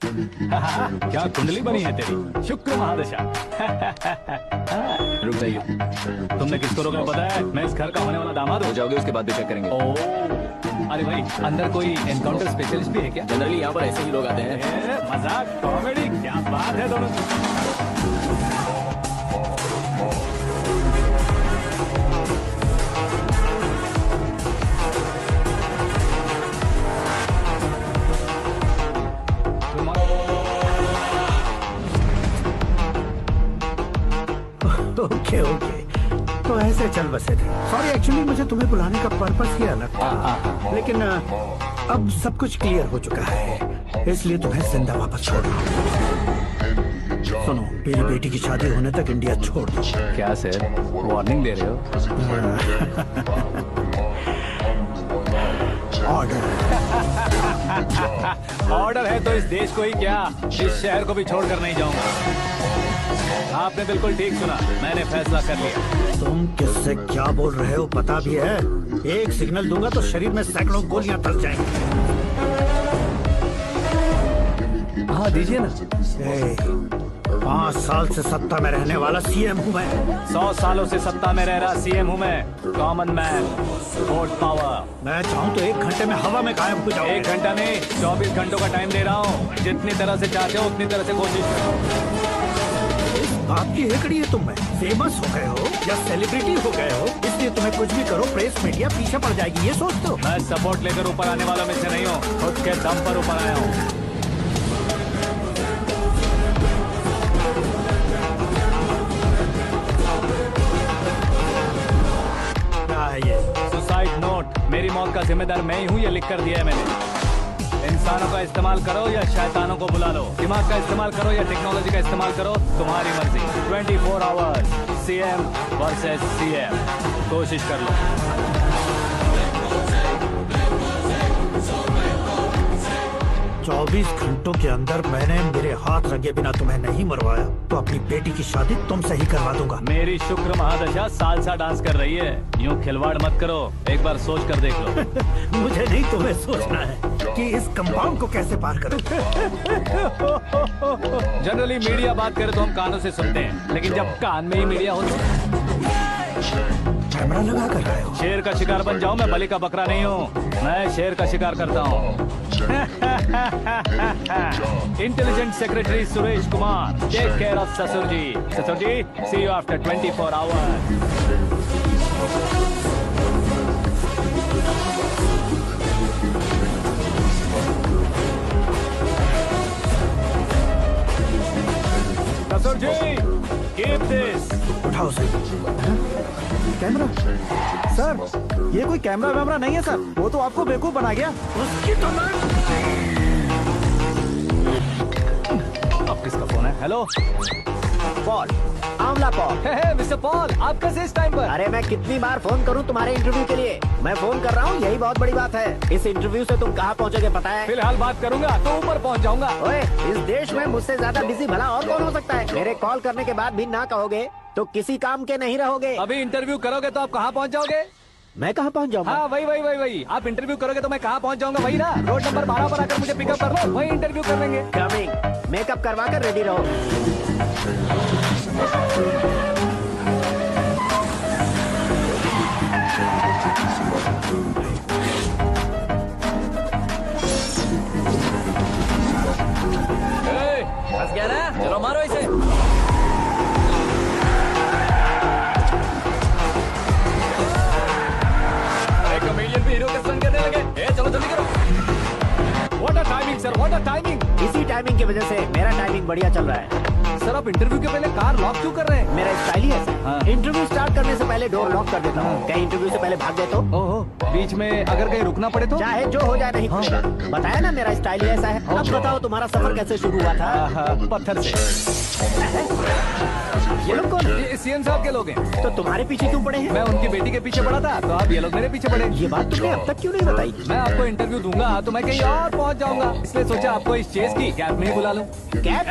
क्या कुंडली बनी है तेरी, शुक्र महादशा। रुक जाइए। तुमने किसको रोका पता है? मैं इस घर का होने वाला दामाद हो हूँ। जाओगे उसके बाद भी चेक करेंगे। अरे भाई, अंदर कोई एनकाउंटर स्पेशलिस्ट भी है क्या? जनरली यहाँ पर ऐसे ही लोग आते हैं। मजाक, कॉमेडी, क्या बात है दोनों की। ओके ओके, तो ऐसे चल बसे थे। सॉरी, एक्चुअली मुझे तुम्हें बुलाने का पर्पस ही अलग था, लेकिन अब सब कुछ क्लियर हो चुका है, इसलिए तुम्हें जिंदा वापस छोड़ रहा हूँ। सुनो, मेरी बेटी की शादी होने तक इंडिया छोड़ दो। क्या सर, वार्निंग दे रहे हो? ऑर्डर। ऑर्डर है तो इस देश को ही क्या, इस शहर को भी छोड़कर नहीं जाऊंगा। आपने बिल्कुल ठीक सुना, मैंने फैसला कर लिया। तुम किससे क्या बोल रहे हो पता भी है? एक सिग्नल दूंगा तो शरीर में सैकड़ों गोलियां धस जाएंगी। हाँ दीजिए ना। 5 साल से सत्ता में रहने वाला सीएम हूँ मैं। 100 सालों से सत्ता में रह रहा सीएम हूँ मैं। Common man, vote power. मैं चाहूँ तो 1 घंटे में हवा में गायब हो जाऊँ। 1 घंटा नहीं, 24 घंटों का टाइम दे रहा हूँ। जितनी तरह से चाहते हो उतनी तरह से कोशिश करो। बात की हेकड़ी है तुम में। फेमस हो गए हो या सेलिब्रिटी हो गए हो, इसलिए तुम्हें कुछ भी करो प्रेस मीडिया पीछे पड़ जाएगी, ये सोचते हो? मैं सपोर्ट लेकर ऊपर आने वालों में से नहीं हूँ, खुद के दम पर ऊपर आया हूँ। क्या है ये? Suicide note. मेरी मौत का जिम्मेदार मैं ही हूँ, ये लिख कर दिया है मैंने। इंसानों का इस्तेमाल करो या शैतानों को बुला लो, दिमाग का इस्तेमाल करो या टेक्नोलॉजी का इस्तेमाल करो, तुम्हारी मर्जी। 24 आवर्स, सीएम वर्सेस सीएम, कोशिश कर लो। 24 घंटों के अंदर मैंने मेरे हाथ रंगे बिना तुम्हें नहीं मरवाया तो अपनी बेटी की शादी तुमसे ही करवा दूंगा। मेरी शुक्र महादशा सालसा डांस कर रही है, यूं खिलवाड़ मत करो, एक बार सोच कर देख लो। मुझे नहीं, तुम्हें सोचना है कि इस कंपाउंड को कैसे पार करूं। जनरली मीडिया बात करे तो हम कानों से सुनते हैं, लेकिन जब कान में ही मीडिया हो तो कैमरा लगा कर रहे हो। शेर का शिकार बन जाऊं, मैं बलि का बकरा नहीं हूँ, मैं शेर का शिकार करता हूँ। Intelligent secretary Suresh Kumar, take care of ससुर जी। ससुर जी, सी यू आफ्टर 24 आवर्स। ससुर जी, कीप दिस। उठाओ सर। कैमरा? सर, ये कोई कैमरा वैमरा नहीं है सर, वो तो आपको बेवकूफ बना गया। उसकी तो मैं... अब किसका फोन है? Hello Paul, Amla Paul. Mister Paul, आप कैसे इस टाइम पर? अरे मैं कितनी बार फोन करूं तुम्हारे इंटरव्यू के लिए? मैं फोन कर रहा हूं, यही बहुत बड़ी बात है। इस इंटरव्यू से तुम कहां पहुंचोगे पता है? फिलहाल बात करूंगा तो ऊपर पहुंच जाऊंगा। ओए, इस देश में मुझसे ज्यादा बिजी भला और कौन हो सकता है? मेरे कॉल करने के बाद भी ना कहोगे तो किसी काम के नहीं रहोगे। अभी इंटरव्यू करोगे तो आप कहाँ पहुँच जाओगे? मैं कहां पहुंच जाऊंगा? हाँ वही। आप इंटरव्यू करोगे तो मैं कहाँ पहुँच जाऊंगा? वही ना, रोड नंबर 12 पर आकर मुझे पिकअप कर लो, वही इंटरव्यू कर लेंगे। कमिंग। मेकअप करवा कर रेडी रहो। फंस गया ना, चलो मारो इसे। कमेडियन भी हीरो के संग करने लगे। चलो जल्दी करो। What a timing sir, what a timing. इसी टाइमिंग की वजह से मेरा टाइमिंग बढ़िया चल रहा है। सर आप इंटरव्यू के पहले कार लॉक क्यों कर रहे हैं? मेरा स्टाइल ही ऐसा है। हाँ। इंटरव्यू स्टार्ट करने से पहले डोर लॉक कर देता हूँ। कहीं इंटरव्यू से पहले भाग गए तो? ओहो, बीच में अगर कहीं रुकना पड़े तो? चाहे जो हो जाए नहीं खुलेगा। बताया ना मेरा स्टाइल ही ऐसा है। अब बताओ तुम्हारा सफर कैसे शुरू हुआ था? पत्थर से। ये लोग कौन? ये सीएम साहब के लोग हैं। तो तुम्हारे पीछे क्यों पड़े हैं? मैं उनकी बेटी के पीछे पड़ा था, तो आप ये लोग मेरे पीछे पड़े। ये बात तुमने अब तक क्यों नहीं बताई? मैं आपको इंटरव्यू दूंगा तो मैं कहीं और पहुंच जाऊंगा, इसलिए सोचा आपको इस चेस की कैब में ही बुला लूं। कैब?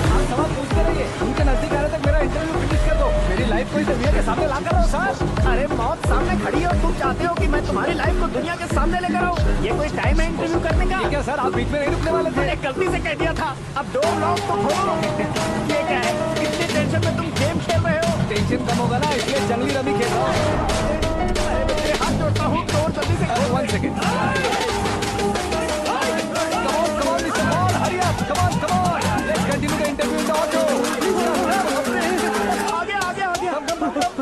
आप सवाल पूछते रहिए, उनके नजदीक आने तक मेरा इंटरव्यू फिनिश कर दो। मेरी लाइफ लाइफ को इस दुनिया के सामने ला कर रहा हूँ सर। अरे मौत सामने खड़ी है और तुम चाहते हो कि मैं तुम्हारी लाइफ को दुनिया के सामने लेकर आऊं? ये कोई टाइम है इंटरव्यू करने का? ये क्या सर, आप बीच में नहीं रुकने वाले थे? मैंने गलती से कह दिया था। अब डोर लॉक तो खोलो। ये क्या है? इतनी टेंशन में तुम गेम खेल रहे हो? टेंशन कम होगा ना, इसलिए जंगली रमी खेल रहा हूँ। अरे मैं तेरे हाथ जोड़ता हूँ, डोर जल्दी से खोलो। 1 second. Come on, Mr. Paul, hurry up. Come on. Let's continue the interview in the auto.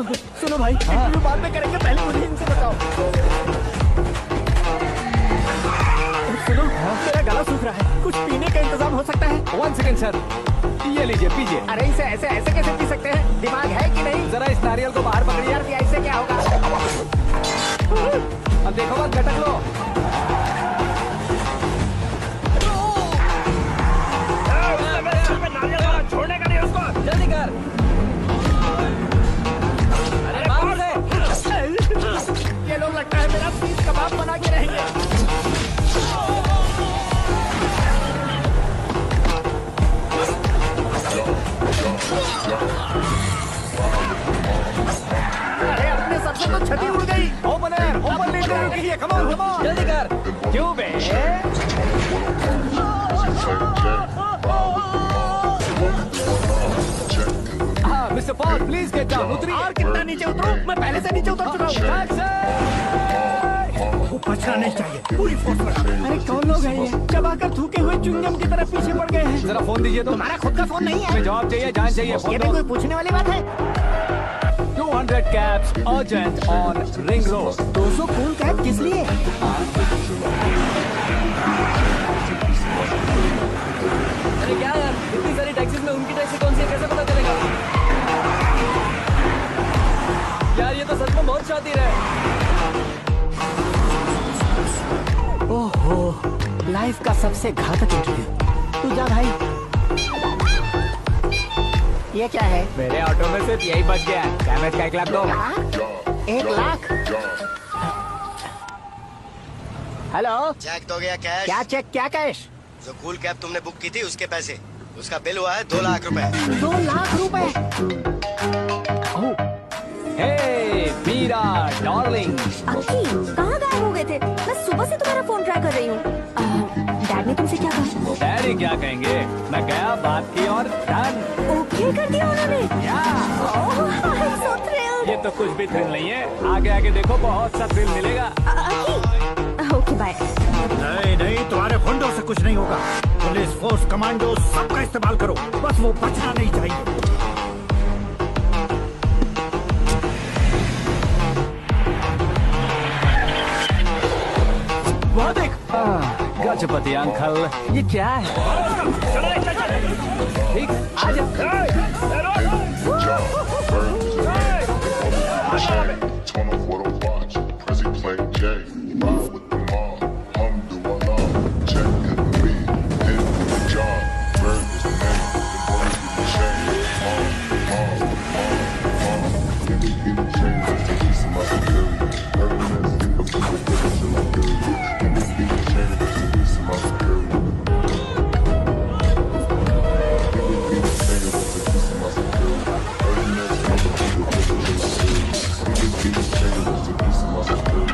आगे। सुनो भाई, इंटरव्यू बाद में करेंगे, पहले मुझे इनसे बताओ। सुनो, मेरा गला सूख रहा है, कुछ पीने का इंतजाम हो सकता है? 1 सेकेंड सर, ये लीजिए पीजिए। अरे इसे ऐसे कैसे पी सकते हैं? दिमाग है कि नहीं? जरा इस नारियल को बाहर पकड़िए। यार ऐसे क्या होगा? अब देखो मत, गटक लो। छोड़ने का नहीं उसको। जल्दी कर। अरे बाहर से। ये लोग लगता है मेरा सीख कबाब बना के रहेंगे। अरे अपने सबसे तो छठी उड़ गई। ओपन इंटरव्यू कीजिए। कम ऑन जल्दी कर। क्यों बे? हाँ mister Paul, please get down. उतरिए। और कितना नीचे उतरूं? मैं पहले से नीचे उतर चुका हूँ। वो बचना नहीं चाहिए, पूरी फोर्स लगा। अरे कौन लोग हैं ये? चबाकर थूके हुए चुंगम की तरफ पीछे पड़ गए हैं। जरा फोन दीजिए तो। तुम्हारा खुद का फोन नहीं है? हमें जवाब चाहिए, जान चाहिए। ये फोन भी दो। कोई पूछने वाली बात है? 200 cabs urgent on Ring Road. 200 cool cab किस लिए? अरे क्या यार, इतनी सारी टैक्सीज में उनकी टैक्सी कौन सी है, कैसे पता चलेगा? यार ये तो सच में बहुत शातिर है। ओहो, लाइफ का सबसे घातक इंटरव्यू। तू जा भाई। ये क्या है? मेरे ऑटो में सिर्फ यही बच गया है। डैमेज का 1 लाख दो। 1 लाख? हेलो, चेक तो गया कैश। क्या चेक, क्या कैश? जो कूल कैब तुमने बुक की थी उसके पैसे, उसका बिल हुआ है 2 लाख रुपए। 2 लाख रुपए? हे मीरा डार्लिंग। अक्की, कहाँ गायब हो गए थे? मैं सुबह से तुम्हारा फोन ट्राई कर रही हूँ। डैड ने तुमसे क्या कहा? डैडी क्या कहेंगे, मैं गया, बात की और डन। ओके कर दिया उन्होंने? I'm so thrilled. ये तो कुछ भी थ्रिल नहीं है, आगे आगे देखो बहुत सा थ्रिल मिलेगा। अक्की, ओके बाय। नहीं, तुम्हारे गुंडों से कुछ नहीं होगा। पुलिस फोर्स, कमांडो, सबका इस्तेमाल करो, बस वो बचना नहीं चाहिए। वहाँ देख। गजपति अंकल, ये क्या है? ठीक, आजा। Turn off what I watch. Prezi playing Jay. Ride with the mob. Alhamdulillah. Check in the beat. Hit the job. Bird is the name. The boys with the chain. Give me the chain. Just to piece of my security. Hermes. A piece of business in my security. Give me the chain. Just to piece of my security. Give me the chain. Just to piece of my security. Hermes. A piece of business in my security.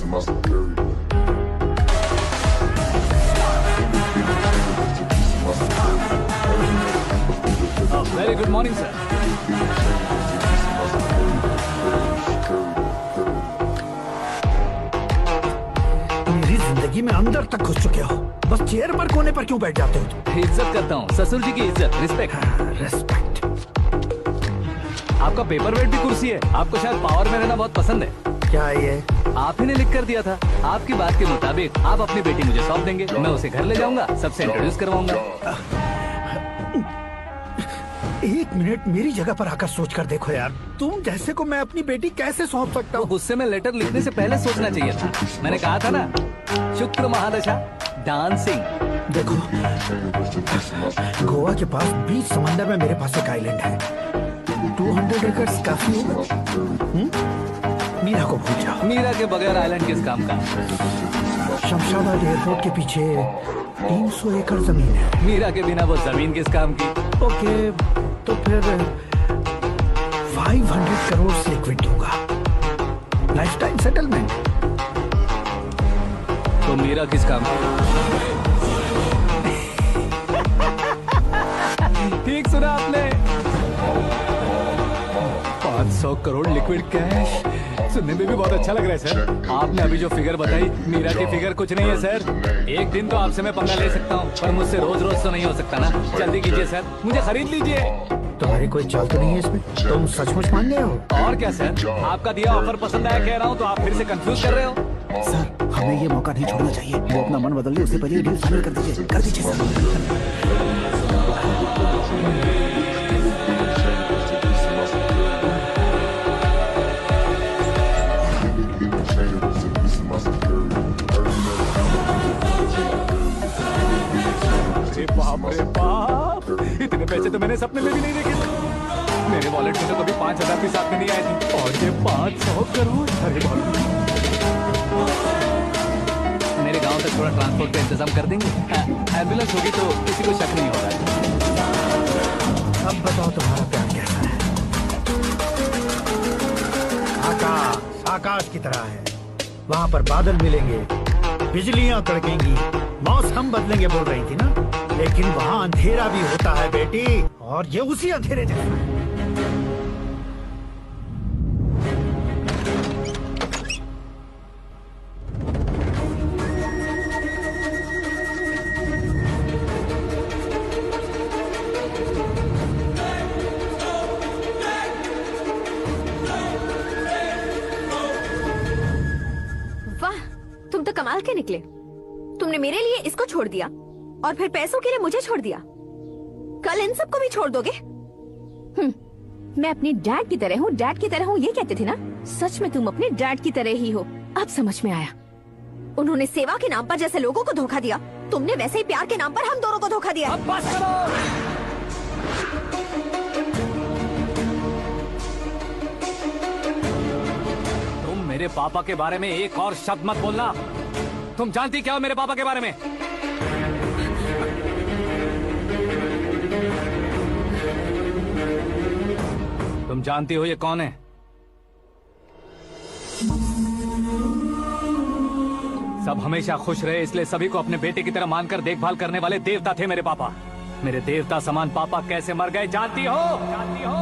of my security. Very good morning sir. मेरी जिंदगी में अंदर तक घुस चुके हो, बस chair पर कोने पर क्यों बैठ जाते हो तुम? इज्जत करता हूँ, ससुर जी की इज्जत, रिस्पेक्ट। रेस्पेक्ट। आपका पेपर वेट भी कुर्सी है। आपको शायद पावर में रहना बहुत पसंद है। क्या ये? आप ही ने लिख कर दिया था। आपकी बात के मुताबिक आप अपनी बेटी मुझे सौंप देंगे, मैं उसे घर ले जाऊंगा, सबसे इंट्रोड्यूस करवाऊंगा। एक मिनट मेरी जगह पर आकर सोच कर देखो यार, तुम जैसे को मैं अपनी बेटी कैसे सौंप सकता तो हूँ? गुस्से में लेटर लिखने से पहले सोचना चाहिए था। मैंने कहा था ना, शुक्र महादशा डांसिंग। देखो, गोवा के पास बीच समंदर में मेरे पास एक आइलैंड है। 200 एकर्स काफी होगा। मीरा को भूल जाओ। मीरा के बगैर आइलैंड किस काम का? शमशाबाद एयरपोर्ट के पीछे 300 एकड़ जमीन है। मीरा के बिना वो जमीन किस काम की? ओके, तो फिर 500 करोड़ लिक्विड दूंगा, लाइफटाइम सेटलमेंट। तो मीरा किस काम की? ठीक सुना आपने, 500 करोड़ लिक्विड कैश। सुनने में भी बहुत अच्छा लग रहा है सर। आपने अभी जो फिगर बताई, मीरा की फिगर कुछ नहीं है सर। एक दिन तो आपसे मैं पंगा ले सकता हूँ, पर मुझसे रोज रोज तो नहीं हो सकता ना। जल्दी कीजिए सर, मुझे खरीद लीजिए। तुम्हारी कोई चाल तो नहीं है इसमें? तुम सचमुच मान गए हो? और क्या सर, आपका दिया ऑफर पसंद आया कह रहा हूँ, तो आप फिर से कंफ्यूज कर रहे हो। सर, हमें ये मौका नहीं छोड़ना चाहिए। वो अपना मन बदल ले, उससे पहले डील फाइनल कर दीजिए सर। बाप रे बाप, इतने पैसे तो मैंने सपने में भी नहीं देखे थे। मेरे वॉलेट में तो कभी 5,000 भी साथ में नहीं आए थे, और ये 500 करोड़। अरे बाप, मेरे गांव तक थोड़ा ट्रांसपोर्ट का इंतजाम कर देंगे? एम्बुलेंस होगी तो किसी को शक नहीं होगा। अब बताओ तुम्हारा प्यार कैसा है? आकाश आकाश की तरह है, वहाँ पर बादल मिलेंगे, बिजलियां कड़केंगी, मौसम बदलेंगे बोल रही थी ना, लेकिन वहाँ अंधेरा भी होता है बेटी, और ये उसी अंधेरे जैसा है। वाह, तुम तो कमाल के निकले। तुमने मेरे लिए इसको छोड़ दिया और फिर पैसों के लिए मुझे छोड़ दिया। कल इन सबको भी छोड़ दोगे? मैं अपने डैड की तरह हूँ, डैड की तरह हूँ, ये कहते थे ना। सच में तुम अपने डैड की तरह ही हो। अब समझ में आया। उन्होंने सेवा के नाम पर जैसे लोगों को धोखा दिया, तुमने वैसे ही प्यार के नाम पर हम दोनों को धोखा दिया। अब बस करो। तुम मेरे पापा के बारे में एक और शब्द मत बोलना। तुम जानती क्या हो मेरे पापा के बारे में? तुम जानती हो ये कौन है? सब हमेशा खुश रहे, इसलिए सभी को अपने बेटे की तरह मानकर देखभाल करने वाले देवता थे मेरे पापा। मेरे देवता समान पापा कैसे मर गए जानती हो? जानती हो?